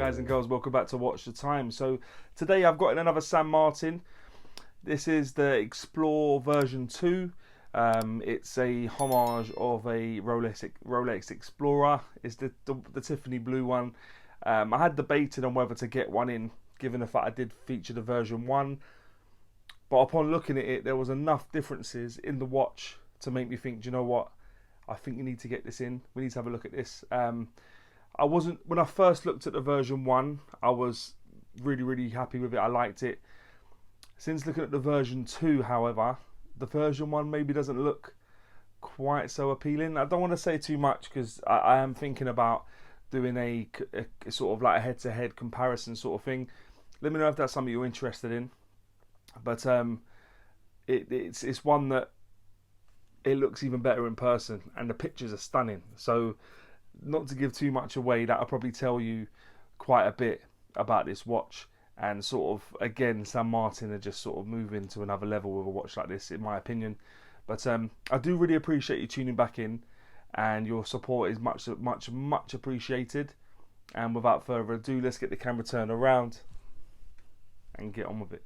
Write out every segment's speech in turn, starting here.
guys and girls, welcome back to Watch the Time. So today I've got in another San Martin. This is the Explore version 2. It's a homage of a Rolex Explorer. It's the Tiffany blue one. I had debated on whether to get one in, given the fact I did feature the version 1. But upon looking at it, there was enough differences in the watch to make me think, do you know what? I think you need to get this in. We need to have a look at this. When I first looked at the version 1, I was really happy with it. I liked it. Since looking at the version 2, however, the version 1 maybe doesn't look quite so appealing. I don't want to say too much because I am thinking about doing a sort of like a head-to-head comparison sort of thing. Let me know if that's something you're interested in. But it's one that it looks even better in person, and the pictures are stunning. So, not to give too much away, that'll probably tell you quite a bit about this watch. And sort of, again, San Martin are just sort of moving to another level with a watch like this, in my opinion. But I do really appreciate you tuning back in, and your support is much appreciated. And without further ado, let's get the camera turned around and get on with it.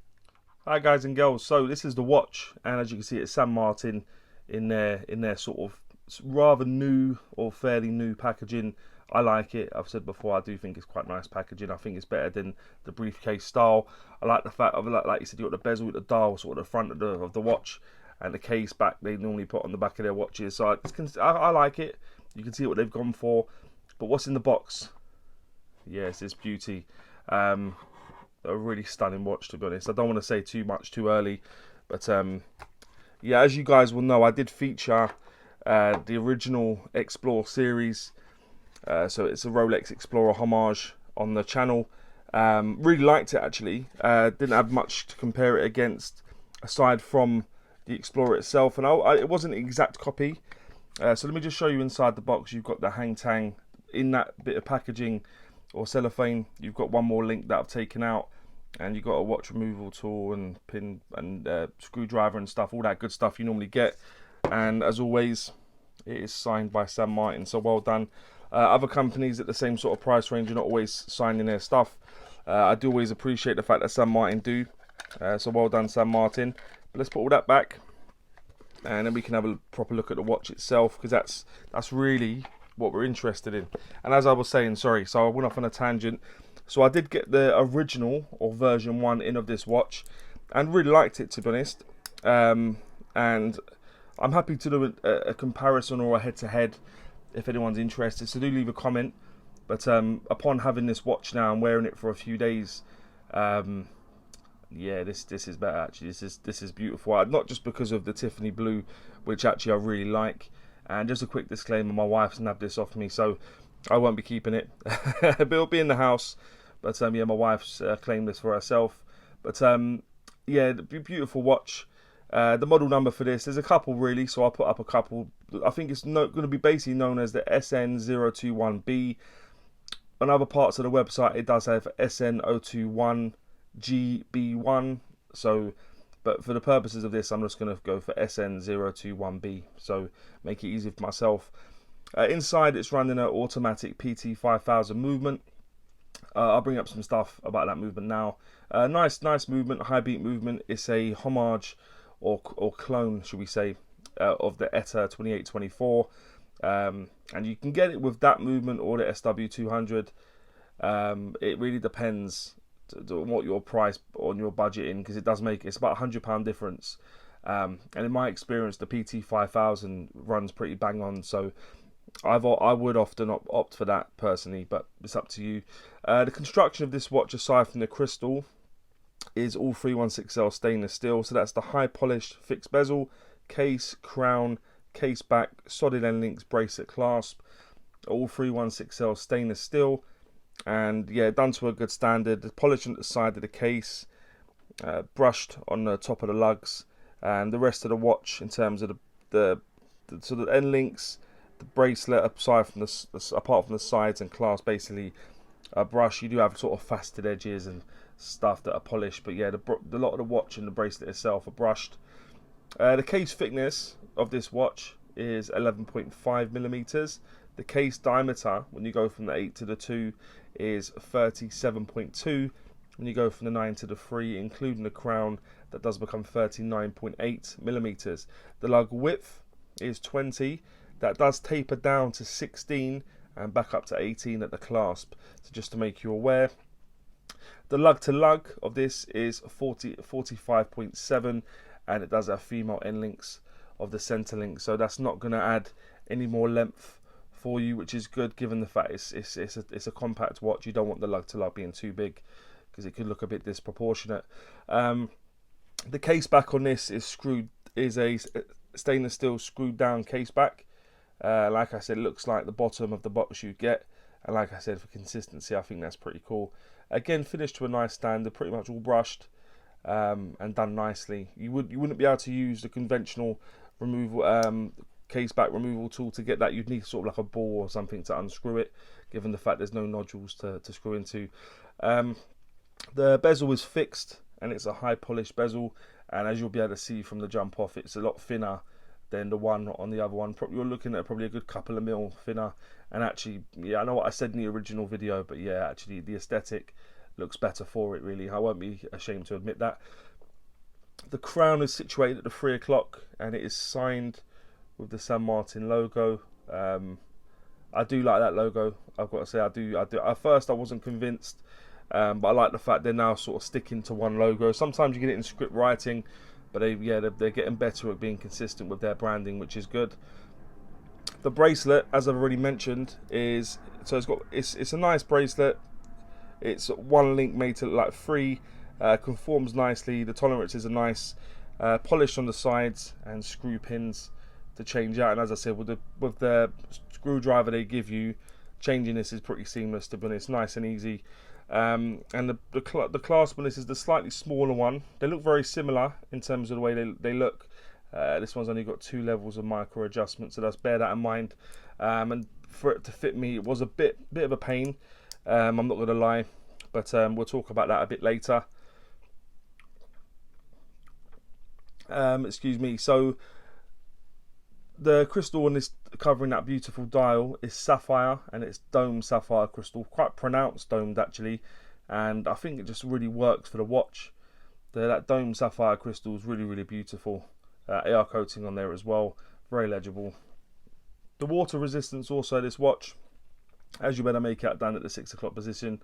Hi guys and girls, so this is the watch, and as you can see, it's San Martin in their sort of rather new or fairly new packaging. I like it. I've said before, I do think it's quite nice packaging. I think it's better than the briefcase style. I like the fact of, like you said, you got the bezel with the dial sort of the front of the watch, and the case back they normally put on the back of their watches. So I like it. You can see what they've gone for. But what's in the box? Yes, it's beauty. A really stunning watch, to be honest. I don't want to say too much too early, but yeah, as you guys will know, I did feature the original Explore series. So it's a Rolex Explorer homage on the channel. Really liked it, actually. Didn't have much to compare it against aside from the Explorer itself, and it wasn't an exact copy. So let me just show you inside the box. You've got the hang tang in that bit of packaging or cellophane. You've got one more link that I've taken out, and you've got a watch removal tool and pin and screwdriver and stuff, all that good stuff you normally get. And as always, it is signed by San Martin, so well done. Other companies at the same sort of price range are not always signing their stuff. I do always appreciate the fact that San Martin do, so well done San Martin. But let's put all that back, and then we can have a proper look at the watch itself, because that's really what we're interested in. And as I was saying, sorry, so I went off on a tangent. So I did get the original or version 1 in of this watch, and really liked it, to be honest. And I'm happy to do a comparison or a head-to-head if anyone's interested, so do leave a comment. But upon having this watch now and wearing it for a few days, yeah, this is better, actually. This is beautiful. Not just because of the Tiffany blue, which actually I really like. And just a quick disclaimer, my wife snapped this off me, so I won't be keeping it. But it'll be in the house. But yeah, my wife's claimed this for herself. But yeah, beautiful watch. The model number for this, there's a couple really, so I'll put up a couple. I think it's going to be basically known as the SN021-B. On other parts of the website, it does have SN021-G-B1. So, but for the purposes of this, I'm just going to go for SN021-B. So, make it easy for myself. Inside, it's running an automatic PT5000 movement. I'll bring up some stuff about that movement now. Nice movement, high beat movement. It's a homage or clone, should we say, of the ETA 2824, and you can get it with that movement or the SW200. It really depends on what your price on your budget in, because it's about £100 difference. And in my experience, the PT5000 runs pretty bang on, so I would often opt for that personally, but it's up to you. The construction of this watch, aside from the crystal, is all 316L stainless steel. So that's the high polished fixed bezel, case, crown, case back, solid end links, bracelet, clasp, all 316L stainless steel. And yeah, done to a good standard. The polish on the side of the case, brushed on the top of the lugs, and the rest of the watch in terms of the sort of end links, the bracelet, apart from the sides and clasp, basically a brush. You do have sort of faceted edges and stuff that are polished, but yeah, the lot of the watch and the bracelet itself are brushed. The case thickness of this watch is 11.5 millimeters. The case diameter, when you go from the 8 to the 2, is 37.2. When you go from the 9 to the 3, including the crown, that does become 39.8 millimeters. The lug width is 20. That does taper down to 16 and back up to 18 at the clasp. So just to make you aware, the lug to lug of this is 45.7, and it does have female end links of the center link. So that's not going to add any more length for you, which is good given the fact it's a compact watch. You don't want the lug to lug being too big because it could look a bit disproportionate. The case back on this is a stainless steel screwed down case back. Like I said, it looks like the bottom of the box you get, and like I said, for consistency, I think that's pretty cool. Again, finished to a nice standard, pretty much all brushed and done nicely. You wouldn't be able to use the conventional removal case back removal tool to get that. You'd need sort of like a ball or something to unscrew it, given the fact there's no nodules to screw into. The bezel is fixed, and it's a high polished bezel, and as you'll be able to see from the jump off, it's a lot thinner than the one on the other one. You're looking at probably a good couple of mil thinner, and actually, yeah, I know what I said in the original video, but yeah, actually the aesthetic looks better for it, really. I won't be ashamed to admit that. The crown is situated at the 3 o'clock, and it is signed with the San Martin logo. I do like that logo, I've got to say. I do. At first I wasn't convinced, but I like the fact they're now sort of sticking to one logo. Sometimes you get it in script writing, but they're getting better at being consistent with their branding, which is good. The bracelet, as I've already mentioned, it's a nice bracelet. It's one link made to look like 3, conforms nicely. The tolerances are nice, polished on the sides, and screw pins to change out. And as I said, with the screwdriver they give you, changing this is pretty seamless, to be honest, nice and easy. And the clasp on this is the slightly smaller one. They look very similar in terms of the way they look. This one's only got 2 levels of micro adjustment, so let's bear that in mind. And for it to fit me, it was a bit of a pain. I'm not going to lie, but we'll talk about that a bit later. Excuse me. So the crystal on this covering that beautiful dial is sapphire, and it's domed sapphire crystal, quite pronounced domed actually, and I think it just really works for the watch. That domed sapphire crystal is really beautiful. AR coating on there as well, very legible. The water resistance also, this watch, as you better make out down at the 6 o'clock position,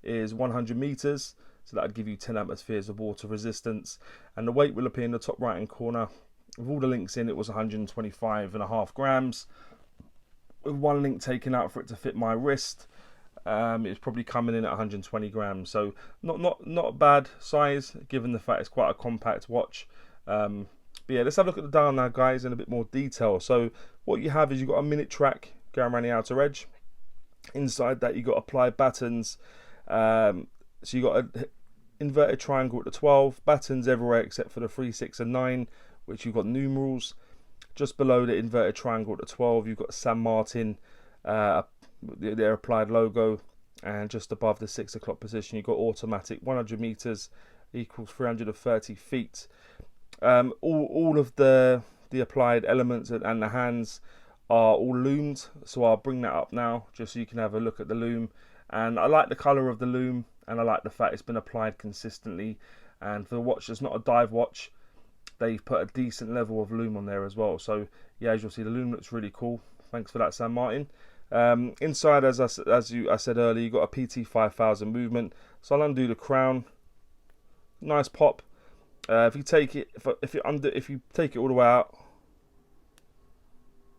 is 100 meters, so that would give you 10 atmospheres of water resistance, and the weight will appear in the top right hand corner. With all the links in, it was 125.5 grams. With one link taken out for it to fit my wrist, it's probably coming in at 120 grams. So not a bad size, given the fact it's quite a compact watch. But yeah, let's have a look at the dial now, guys, in a bit more detail. So what you have is you've got a minute track going around the outer edge. Inside that, you've got applied battens. So you've got an inverted triangle at the 12, battens everywhere except for the 3, 6 and 9, which you've got numerals. Just below the inverted triangle at the 12, you've got San Martin, their applied logo, and just above the 6 o'clock position, you've got automatic. 100 meters equals 330 feet. All of the applied elements and the hands are all loomed, so I'll bring that up now just so you can have a look at the loom. And I like the color of the loom, and I like the fact it's been applied consistently. And for the watch that's not a dive watch, they've put a decent level of loom on there as well. So yeah, as you'll see, the loom looks really cool. Thanks for that, San Martin. Inside, as I said earlier, you've got a PT 5000 movement. So I'll undo the crown. Nice pop. If you take it, if you take it all the way out,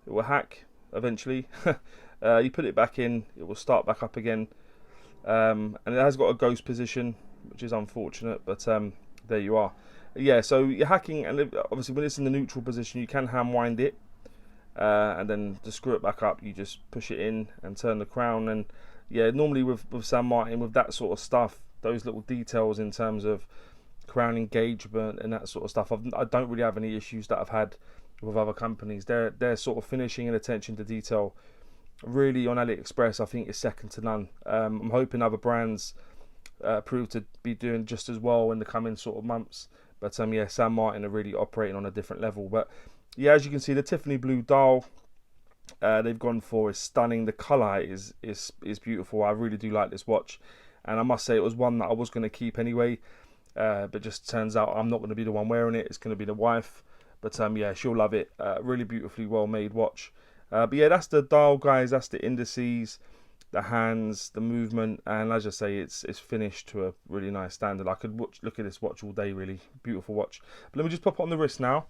it will hack eventually. You put it back in, it will start back up again. And it has got a ghost position, which is unfortunate, but there you are. Yeah, so you're hacking, and obviously when it's in the neutral position, you can hand wind it, and then to screw it back up, you just push it in and turn the crown. And yeah, normally with San Martin, with that sort of stuff, those little details in terms of crown engagement and that sort of stuff, I don't really have any issues that I've had with other companies. Their sort of finishing and attention to detail, really, on AliExpress, I think is second to none. I'm hoping other brands prove to be doing just as well in the coming sort of months. But yeah, San Martin are really operating on a different level. But yeah, as you can see, the Tiffany blue dial they've gone for is stunning. The colour is beautiful. I really do like this watch, and I must say it was one that I was going to keep anyway, but just turns out I'm not going to be the one wearing it. It's going to be the wife, but yeah, she'll love it. Really beautifully well made watch. But yeah, that's the dial, guys. That's the indices, the hands, the movement, and as I say, it's finished to a really nice standard. I could look at this watch all day. Really beautiful watch. But let me just pop it on the wrist now.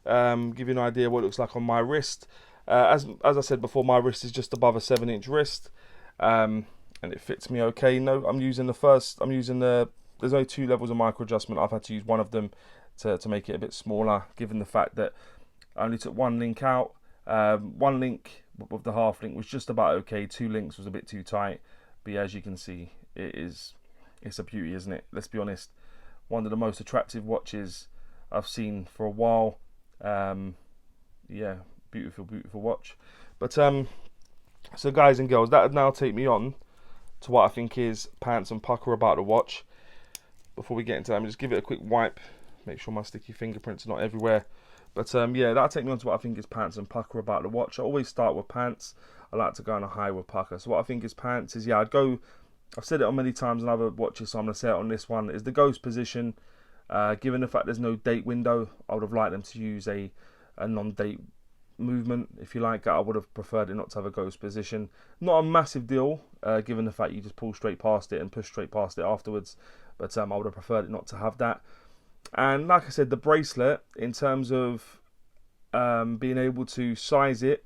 Give you an idea what it looks like on my wrist. As I said before, my wrist is just above a 7-inch wrist, and it fits me okay. No, I'm using the. There's only 2 levels of micro adjustment. I've had to use one of them to make it a bit smaller, given the fact that I only took 1 link out. 1 link with the half link was just about okay. 2 links was a bit too tight, but yeah, as you can see, it's a beauty, isn't it? Let's be honest, one of the most attractive watches I've seen for a while. Yeah, beautiful watch. But so guys and girls, that would now take me on to what I think is pants and pucker about the watch. Before we get into that, I'm just give it a quick wipe, make sure my sticky fingerprints are not everywhere. But yeah, that'll take me on to what I think is pants and pucker about the watch. I always start with pants. I like to go on a high with pucker. So what I think is pants is, yeah, I've said it on many times on other watches, so I'm going to say it on this one, is the ghost position. Given the fact there's no date window, I would have liked them to use a non-date movement, if you like. I would have preferred it not to have a ghost position. Not a massive deal, given the fact you just pull straight past it and push straight past it afterwards. But I would have preferred it not to have that. And like I said, the bracelet, in terms of being able to size it,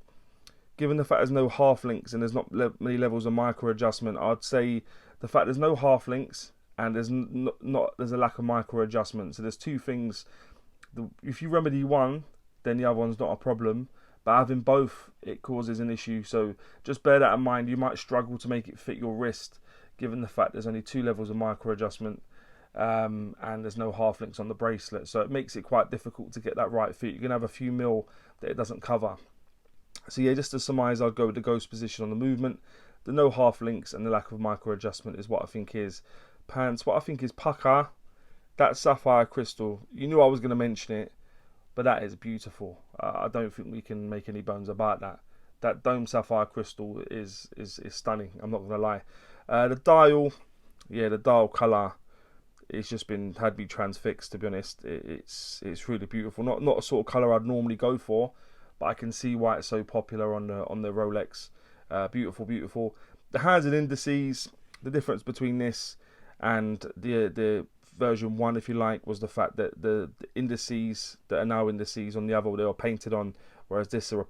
given the fact there's no half links and there's not many levels of micro adjustment, I'd say the fact there's no half links and there's there's a lack of micro adjustment. So there's 2 things. If you remedy one, then the other one's not a problem. But having both, it causes an issue. So just bear that in mind. You might struggle to make it fit your wrist, given the fact there's only 2 levels of micro adjustment. And there's no half links on the bracelet, so it makes it quite difficult to get that right fit. You're gonna have a few mil that it doesn't cover. So yeah, just to surmise, I'd go with the ghost position on the movement, the no half links, and the lack of micro adjustment is what I think is pants. What I think is pucker, that sapphire crystal. You knew I was going to mention it, but that is beautiful. I don't think we can make any bones about that. That dome sapphire crystal is stunning. I'm not going to lie. The dial, yeah, the dial colour. It's just had me transfixed, to be honest. It's really beautiful. Not a sort of colour I'd normally go for, but I can see why it's so popular on the Rolex. Beautiful. The hands and indices. The difference between this and the version 1, if you like, was the fact that the indices that are now indices on the other, they were painted on, whereas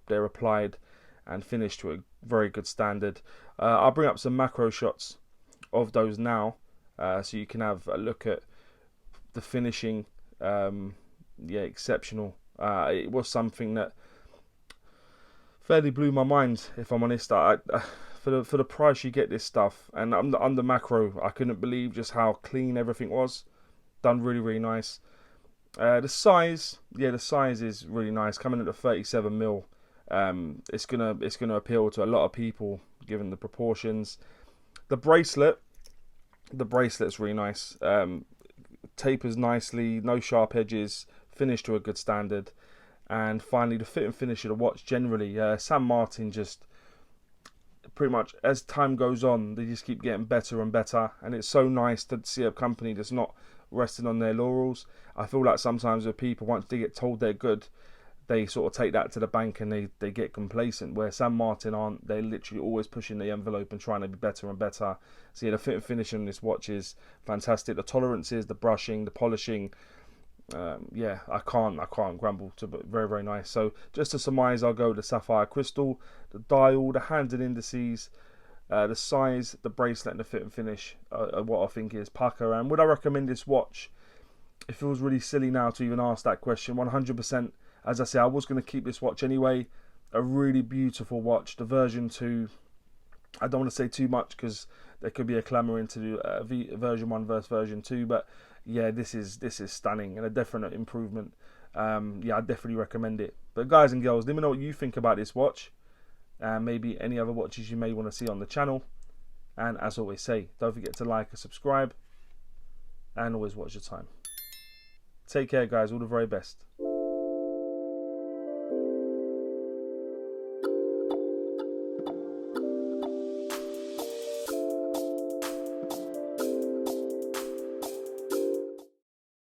they're applied and finished to a very good standard. I'll bring up some macro shots of those now. So you can have a look at the finishing. Yeah, exceptional. It was something that fairly blew my mind, if I'm honest. For the price you get this stuff, and under macro, I couldn't believe just how clean everything was. Done really nice. The size, yeah, the size is really nice. Coming at the 37 mil, it's gonna appeal to a lot of people given the proportions. The bracelet's really nice. Tapers nicely, no sharp edges, finished to a good standard. And finally, the fit and finish of the watch generally. San Martin just pretty much, as time goes on, they just keep getting better and better. And it's so nice to see a company that's not resting on their laurels. I feel like sometimes with people, once they get told they're good, they sort of take that to the bank and they get complacent, where San Martin aren't. They're literally always pushing the envelope and trying to be better and better. So yeah, the fit and finish on this watch is fantastic. The tolerances, the brushing, the polishing, yeah, I can't grumble. To very nice. So just to surmise, I'll go with the sapphire crystal, the dial, the hands and indices, the size, the bracelet, and the fit and finish are what I think is pucker. And would I recommend this watch? It feels really silly now to even ask that question. 100%. As I say, I was going to keep this watch anyway. A really beautiful watch. The version 2, I don't want to say too much because there could be a clamour into version 1 versus version 2. But yeah, this is stunning and a definite improvement. Yeah, I definitely recommend it. But guys and girls, let me know what you think about this watch. And maybe any other watches you may want to see on the channel. And as always say, don't forget to like and subscribe. And always watch your time. Take care, guys. All the very best.